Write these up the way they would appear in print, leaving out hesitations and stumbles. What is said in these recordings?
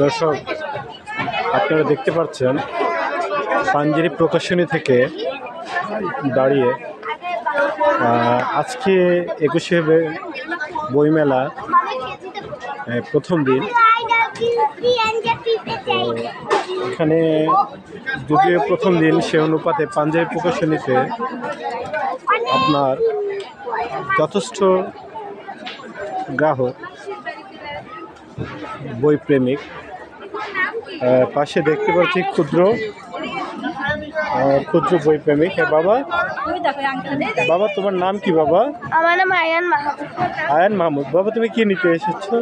দর্শক, আপনারা দেখতে পাচ্ছেন পাঞ্জেরি প্রকাশনী থেকে দাঁড়িয়ে আজকে 21শে বইমেলা প্রথম দিন। এখানে যদিও প্রথম দিন, সে অনুপাতে পাঞ্জেরি প্রকাশনীতে আপনার যথেষ্ট গ্রাহক, বই প্রেমিক। পাশে দেখতে পাচ্ছি ক্ষুদ্র বই প্রেমিক। হ্যাঁ বাবা, বাবা তোমার নাম কি বাবা? আমার নাম আয়ান মাহমুদ। আয়ান মাহমুদ। বাবা তুমি কি নিতে এসেছো?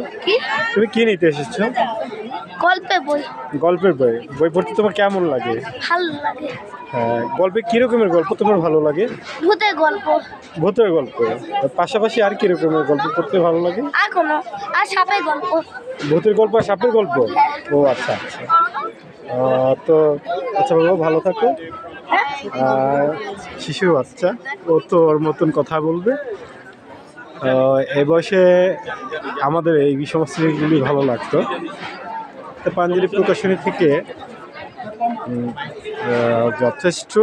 তুমি কি নিতে এসেছো? গল্পের বই। গল্পের বই। বই পড়তে তোমার কেমন লাগে? ভালো লাগে। হ্যাঁ, গল্পে কি রকমের গল্প তোমার ভালো লাগে? ভূতের গল্প। ভূতের গল্প। পাশাপাশি আর কি রকমের গল্প পড়তে ভালো লাগে? আর সাপের গল্প। ভূতের গল্প আর সাপের গল্প? ও আচ্ছা আচ্ছা। তো আচ্ছা বাবা, ভালো থাকো। শিশু বাচ্চা, ও তো ওর মতন কথা বলবে। এই বয়সে আমাদের এই সমস্ত জিনিসগুলি ভালো লাগতো। তো পাঞ্জেরি প্রকাশনী থেকে যথেষ্ট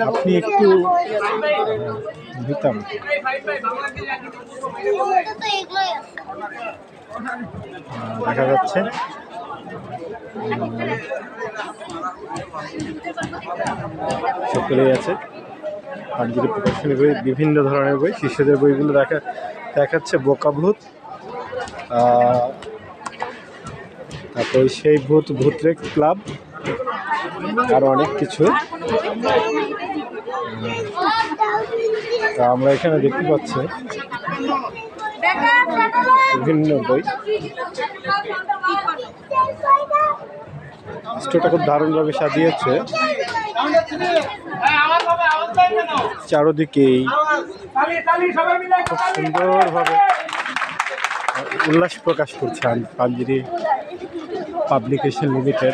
আপনি একটু দিতাম দেখা যাচ্ছে সকলেই আছে। পাঞ্জেরি প্রকাশনী বই, বিভিন্ন ধরনের বই, শিশুদের বইগুলো দেখাচ্ছে। বোকা ভূত, তারপর সেই ভূতরেক ক্লাব, আরো অনেক কিছু। আমরা এখানে দেখতে পাচ্ছি বিভিন্ন বই। স্টোরটা খুব দারুণভাবে সাজিয়েছে, চারদিকেই খুব সুন্দরভাবে উল্লাস প্রকাশ করছে পাঞ্জেরি পাবলিকেশন লিমিটেড।